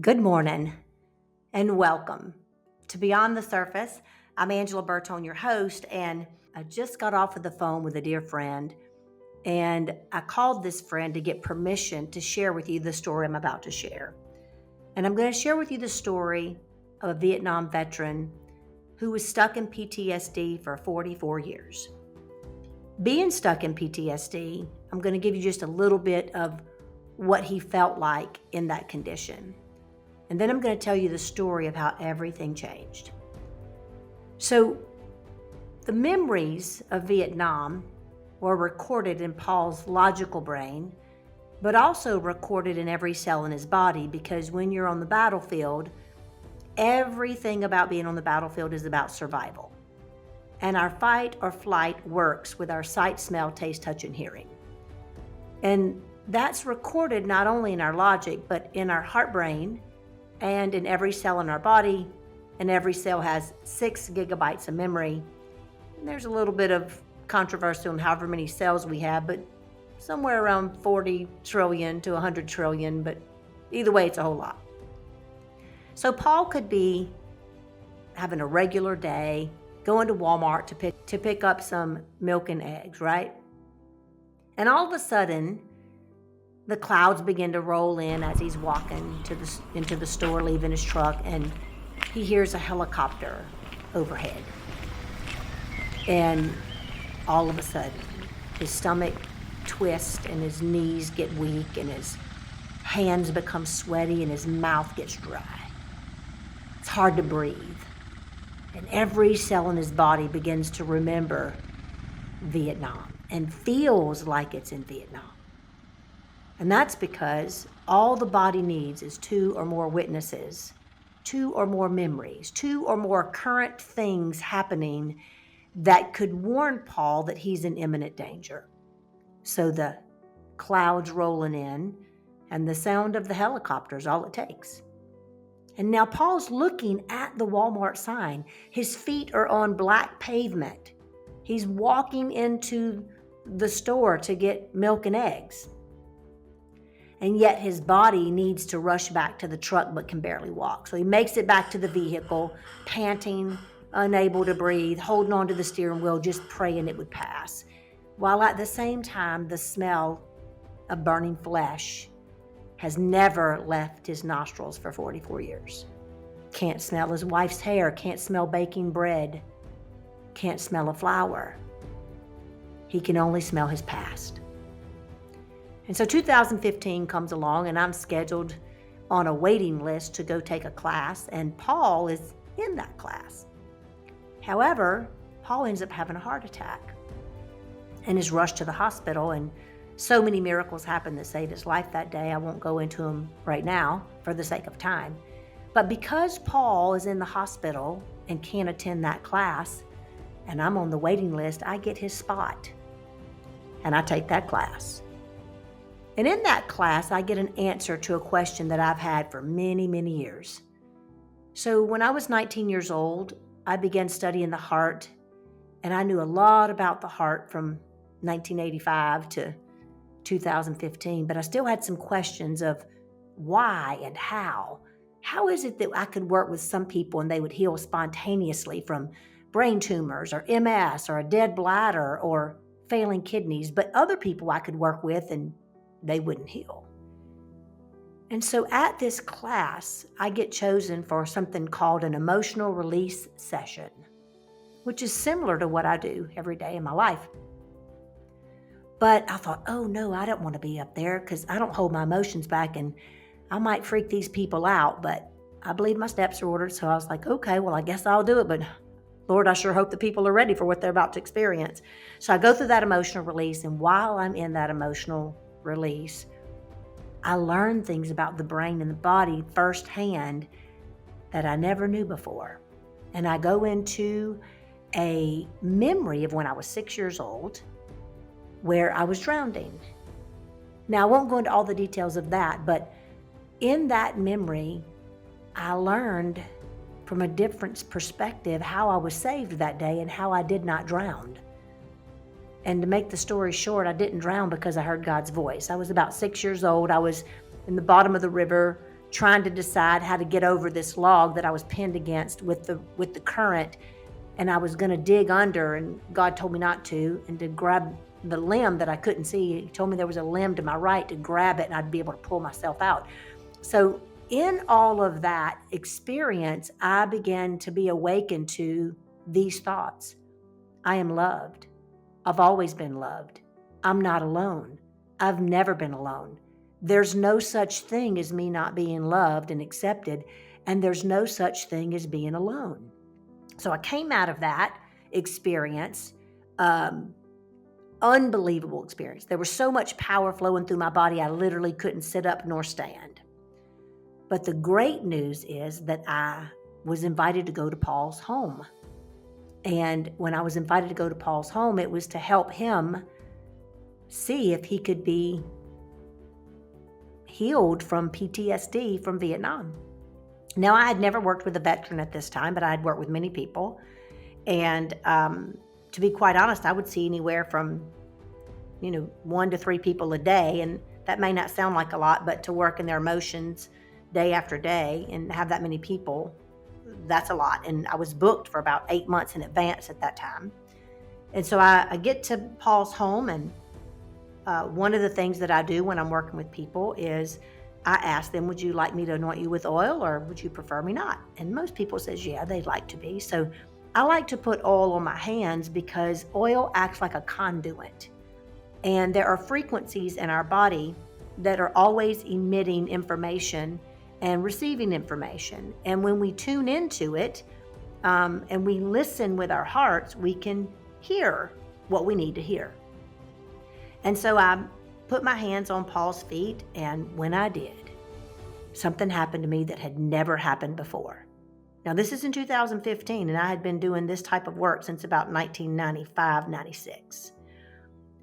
Good morning and welcome to Beyond the Surface. I'm Angela Bertone, your host, and I just got off of the phone with a dear friend, and I called this friend to get permission to share with you the story I'm about to share. And I'm going to share with you the story of a Vietnam veteran who was stuck in PTSD for 44 years. Being stuck in PTSD, I'm going to give you just a little bit of what he felt like in that condition. And then I'm going to tell you the story of how everything changed. So, the memories of Vietnam were recorded in Paul's logical brain, but also recorded in every cell in his body, because when you're on the battlefield, everything about being on the battlefield is about survival. And our fight or flight works with our sight, smell, taste, touch, and hearing. And that's recorded not only in our logic, but in our heart brain, and in every cell in our body, and every cell has 6 gigabytes of memory. And there's a little bit of controversy on however many cells we have, but somewhere around 40 trillion to 100 trillion, but either way, it's a whole lot. So Paul could be having a regular day, going to Walmart to pick up some milk and eggs, right? And all of a sudden, the clouds begin to roll in as he's walking into the store, leaving his truck, and he hears a helicopter overhead. And all of a sudden, his stomach twists and his knees get weak and his hands become sweaty and his mouth gets dry. It's hard to breathe. And every cell in his body begins to remember Vietnam and feels like it's in Vietnam. And that's because all the body needs is 2 or more witnesses, 2 or more memories, 2 or more current things happening that could warn Paul that he's in imminent danger. So the clouds rolling in and the sound of the helicopter is all it takes. And now Paul's looking at the Walmart sign. His feet are on black pavement. He's walking into the store to get milk and eggs. And yet his body needs to rush back to the truck but can barely walk. So he makes it back to the vehicle, panting, unable to breathe, holding onto the steering wheel, just praying it would pass. While at the same time, the smell of burning flesh has never left his nostrils for 44 years. Can't smell his wife's hair, can't smell baking bread, can't smell a flower. He can only smell his past. And so 2015 comes along, and I'm scheduled on a waiting list to go take a class, and Paul is in that class. However, Paul ends up having a heart attack and is rushed to the hospital, and so many miracles happened that saved his life that day. I won't go into them right now for the sake of time. But because Paul is in the hospital and can't attend that class, and I'm on the waiting list, I get his spot, and I take that class. And in that class, I get an answer to a question that I've had for many, many years. So when I was 19 years old, I began studying the heart, and I knew a lot about the heart from 1985 to 2015, but I still had some questions of why and how. How is it that I could work with some people and they would heal spontaneously from brain tumors or MS or a dead bladder or failing kidneys, but other people I could work with and they wouldn't heal? And so at this class, I get chosen for something called an emotional release session, which is similar to what I do every day in my life. But I thought, oh no, I don't want to be up there because I don't hold my emotions back and I might freak these people out, but I believe my steps are ordered. So I was like, okay, well, I guess I'll do it. But Lord, I sure hope the people are ready for what they're about to experience. So I go through that emotional release. And while I'm in that emotional release, I learn things about the brain and the body firsthand that I never knew before. And I go into a memory of when I was 6 years old where I was drowning. Now, I won't go into all the details of that, but in that memory, I learned from a different perspective how I was saved that day and how I did not drown. And to make the story short, I didn't drown because I heard God's voice. I was about 6 years old. I was in the bottom of the river trying to decide how to get over this log that I was pinned against with the current, and I was going to dig under, and God told me not to, and to grab the limb that I couldn't see. He told me there was a limb to my right, to grab it and I'd be able to pull myself out. So in all of that experience, I began to be awakened to these thoughts. I am loved. I've always been loved. I'm not alone. I've never been alone. There's no such thing as me not being loved and accepted, and there's no such thing as being alone. So I came out of that experience, unbelievable experience. There was so much power flowing through my body, I literally couldn't sit up nor stand. But the great news is that I was invited to go to Paul's home. And when I was invited to go to Paul's home, it was to help him see if he could be healed from PTSD from Vietnam. Now, I had never worked with a veteran at this time, but I had worked with many people. And to be quite honest, I would see anywhere from, 1 to 3 people a day. And that may not sound like a lot, but to work in their emotions day after day and have that many people, that's a lot. And I was booked for about 8 months in advance at that time. And so I get to Paul's home, and one of the things that I do when I'm working with people is I ask them, would you like me to anoint you with oil, or would you prefer me not? And most people says, yeah, they'd like to be. So I like to put oil on my hands because oil acts like a conduit. And there are frequencies in our body that are always emitting information and receiving information. And when we tune into it and we listen with our hearts, we can hear what we need to hear. And so I put my hands on Paul's feet, and when I did, something happened to me that had never happened before. Now, this is in 2015, and I had been doing this type of work since about 1995, 96.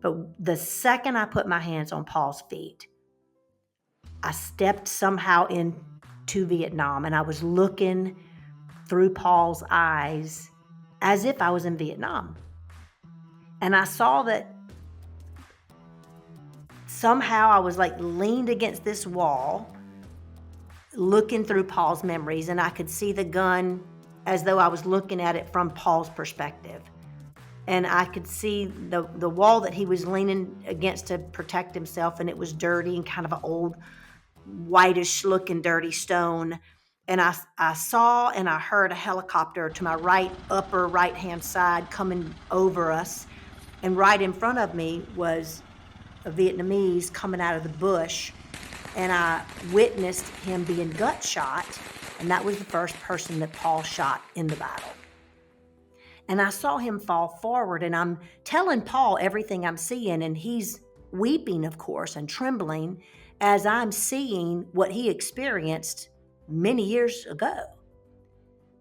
But the second I put my hands on Paul's feet, I stepped somehow into Vietnam, and I was looking through Paul's eyes as if I was in Vietnam. And I saw that somehow I was like leaned against this wall, looking through Paul's memories, and I could see the gun as though I was looking at it from Paul's perspective. And I could see the wall that he was leaning against to protect himself, and it was dirty and kind of an old, whitish looking dirty stone. And I saw and I heard a helicopter to my right, upper right-hand side coming over us. And right in front of me was a Vietnamese coming out of the bush. And I witnessed him being gut shot. And that was the first person that Paul shot in the battle. And I saw him fall forward, and I'm telling Paul everything I'm seeing, and he's weeping, of course, and trembling as I'm seeing what he experienced many years ago.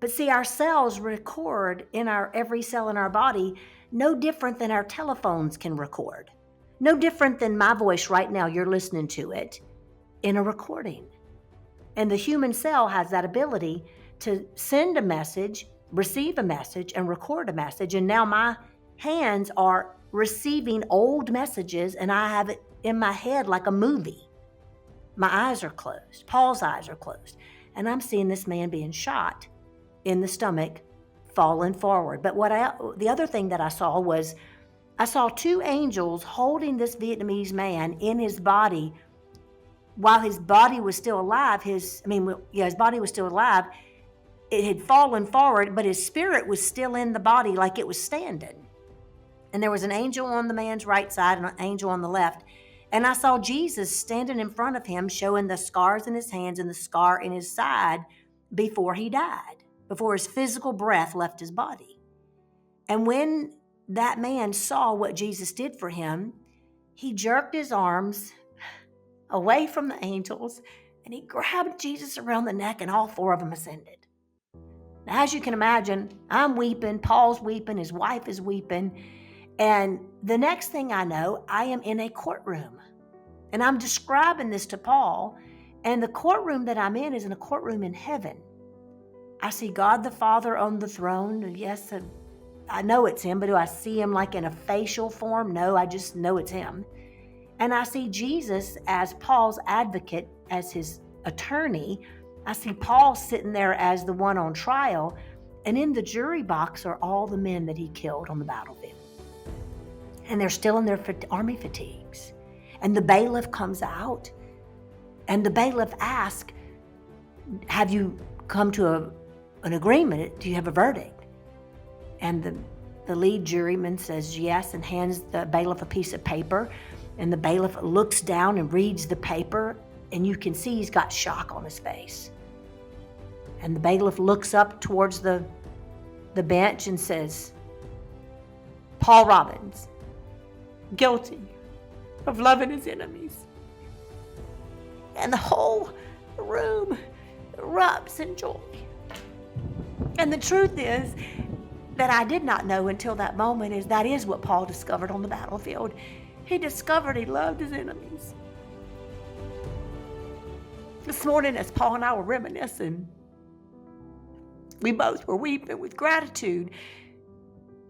But see, our cells record in our every cell in our body no different than our telephones can record. No different than my voice right now, you're listening to it in a recording. And the human cell has that ability to send a message, receive a message, and record a message. And now my hands are receiving old messages, and I have it in my head like a movie. My eyes are closed. Paul's eyes are closed. And I'm seeing this man being shot in the stomach, falling forward. But the other thing that I saw was I saw 2 angels holding this Vietnamese man in his body while his body was still alive. His body was still alive. It had fallen forward, but his spirit was still in the body like it was standing. And there was an angel on the man's right side and an angel on the left. And I saw Jesus standing in front of him, showing the scars in his hands and the scar in his side before he died, before his physical breath left his body. And when that man saw what Jesus did for him, he jerked his arms away from the angels, and he grabbed Jesus around the neck, and all 4 of them ascended. Now, as you can imagine, I'm weeping, Paul's weeping, his wife is weeping, and the next thing I know, I am in a courtroom. And I'm describing this to Paul, and the courtroom that I'm in is in a courtroom in heaven. I see God the Father on the throne. Yes, I know it's him, but do I see him like in a facial form? No, I just know it's him. And I see Jesus as Paul's advocate, as his attorney, I see Paul sitting there as the one on trial, and in the jury box are all the men that he killed on the battlefield. And they're still in their army fatigues. And the bailiff comes out, and the bailiff asks, have you come to an agreement? Do you have a verdict? And the lead juryman says yes, and hands the bailiff a piece of paper. And the bailiff looks down and reads the paper, and you can see he's got shock on his face. And the bailiff looks up towards the bench and says, Paul Robbins, guilty of loving his enemies. And the whole room erupts in joy. And the truth is that I did not know until that moment is that is what Paul discovered on the battlefield. He discovered he loved his enemies. This morning, as Paul and I were reminiscing, we both were weeping with gratitude.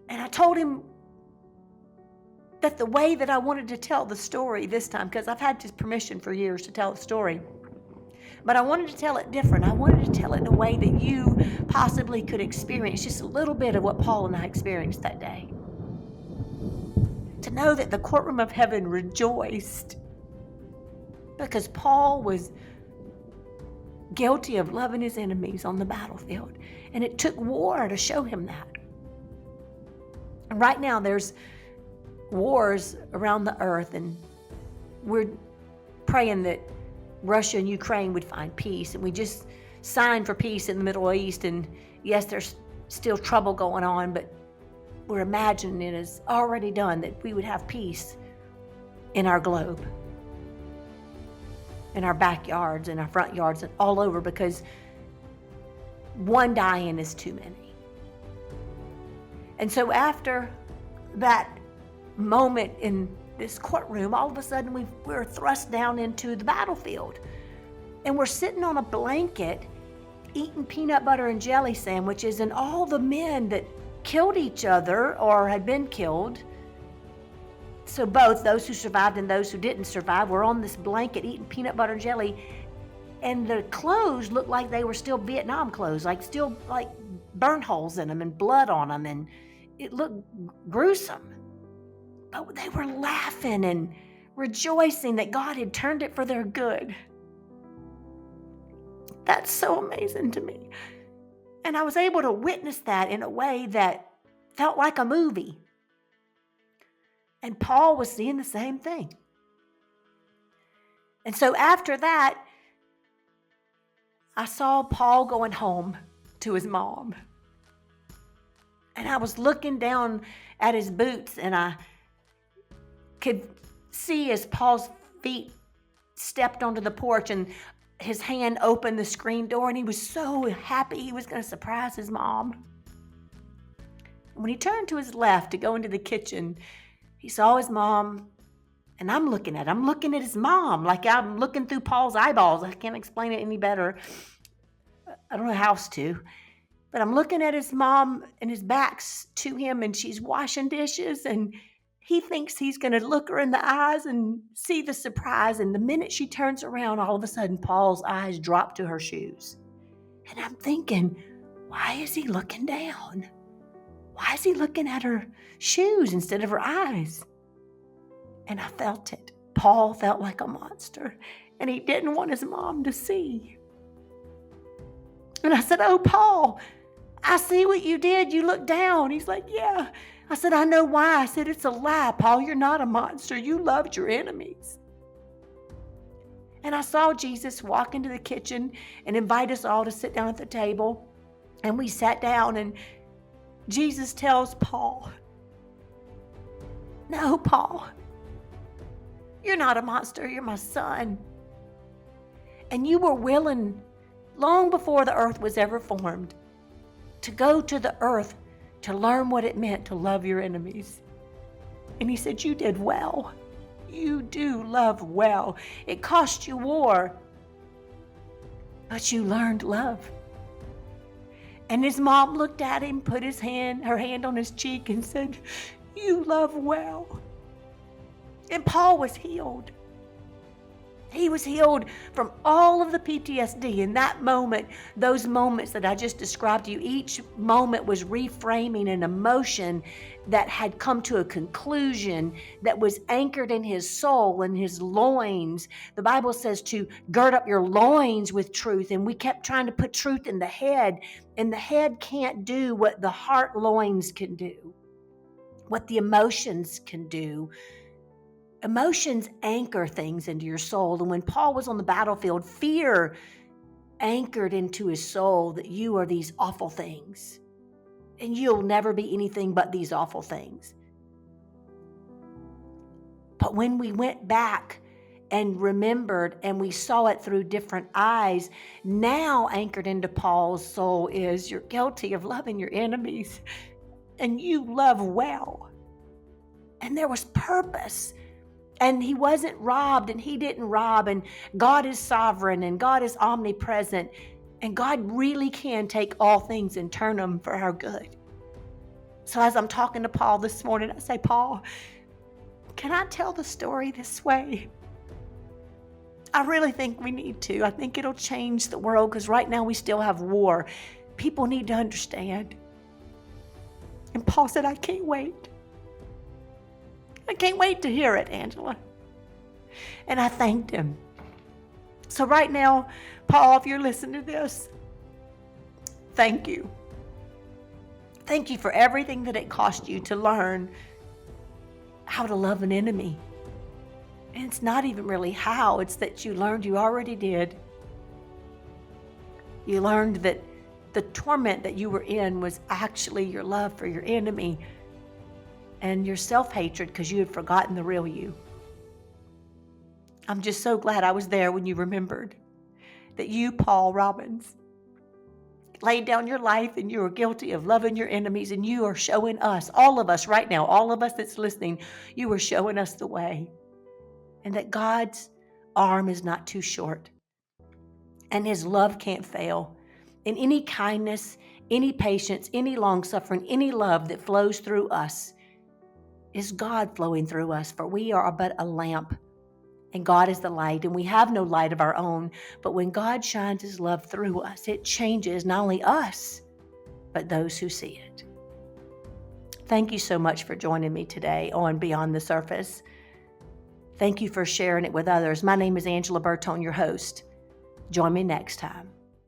And I told him that the way that I wanted to tell the story this time, because I've had his permission for years to tell the story, but I wanted to tell it different. I wanted to tell it in a way that you possibly could experience just a little bit of what Paul and I experienced that day. To know that the courtroom of heaven rejoiced because Paul was guilty of loving his enemies on the battlefield. And it took war to show him that. And right now there's wars around the earth, and we're praying that Russia and Ukraine would find peace. And we just signed for peace in the Middle East. And yes, there's still trouble going on, but we're imagining it is already done, that we would have peace in our globe, in our backyards, in our front yards, and all over, because one dying is too many. And so after that moment in this courtroom, all of a sudden we're thrust down into the battlefield. And we're sitting on a blanket eating peanut butter and jelly sandwiches, and all the men that killed each other or had been killed, so both those who survived and those who didn't survive, were on this blanket eating peanut butter and jelly. And the clothes looked like they were still Vietnam clothes, like still like burn holes in them and blood on them, and it looked gruesome. But they were laughing and rejoicing that God had turned it for their good. That's so amazing to me. And I was able to witness that in a way that felt like a movie. And Paul was seeing the same thing. And so after that, I saw Paul going home to his mom. And I was looking down at his boots, and I could see as Paul's feet stepped onto the porch and his hand opened the screen door, and he was so happy he was going to surprise his mom. When he turned to his left to go into the kitchen, he saw his mom, and I'm looking at his mom like I'm looking through Paul's eyeballs. I can't explain it any better. I don't know how else to. But I'm looking at his mom, and his back's to him, and she's washing dishes, and he thinks he's going to look her in the eyes and see the surprise. And the minute she turns around, all of a sudden, Paul's eyes drop to her shoes. And I'm thinking, why is he looking down? Why is he looking at her shoes instead of her eyes? And I felt it. Paul felt like a monster, and he didn't want his mom to see. And I said, oh, Paul, I see what you did. You looked down. He's like, yeah. I said, I know why. I said, it's a lie, Paul. You're not a monster. You loved your enemies. And I saw Jesus walk into the kitchen and invite us all to sit down at the table. And we sat down, and Jesus tells Paul, no, Paul, you're not a monster. You're my son. And you were willing, long before the earth was ever formed, to go to the earth to learn what it meant to love your enemies. And he said, you did well. You do love well. It cost you war, but you learned love. And his mom looked at him, put her hand on his cheek, and said, you love well. And Paul was healed. He was healed from all of the PTSD in that moment. Those moments that I just described to you, each moment was reframing an emotion that had come to a conclusion, that was anchored in his soul and his loins. The Bible says to gird up your loins with truth, and we kept trying to put truth in the head, and the head can't do what the heart loins can do, what the emotions can do. Emotions anchor things into your soul. And when Paul was on the battlefield, fear anchored into his soul that you are these awful things. And you'll never be anything but these awful things. But when we went back and remembered and we saw it through different eyes, now anchored into Paul's soul is, you're guilty of loving your enemies and you love well. And there was purpose. And he wasn't robbed and he didn't rob, and God is sovereign and God is omnipresent, and God really can take all things and turn them for our good. So as I'm talking to Paul this morning, I say, Paul, can I tell the story this way? I really think we need to. I think it'll change the world, because right now we still have war. People need to understand. And Paul said, I can't wait. I can't wait to hear it, Angela. And I thanked him. So right now, Paul, if you're listening to this, thank you. Thank you for everything that it cost you to learn how to love an enemy. And it's not even really how, it's that you learned you already did. You learned that the torment that you were in was actually your love for your enemy and your self-hatred because you had forgotten the real you. I'm just so glad I was there when you remembered that you, Paul Robbins, laid down your life and you were guilty of loving your enemies, and you are showing us, all of us right now, all of us that's listening, you are showing us the way. And that God's arm is not too short and his love can't fail. And any kindness, any patience, any long-suffering, any love that flows through us is God flowing through us, for we are but a lamp and God is the light, and we have no light of our own. But when God shines his love through us, it changes not only us, but those who see it. Thank you so much for joining me today on Beyond the Surface. Thank you for sharing it with others. My name is Angela Bertone, your host. Join me next time.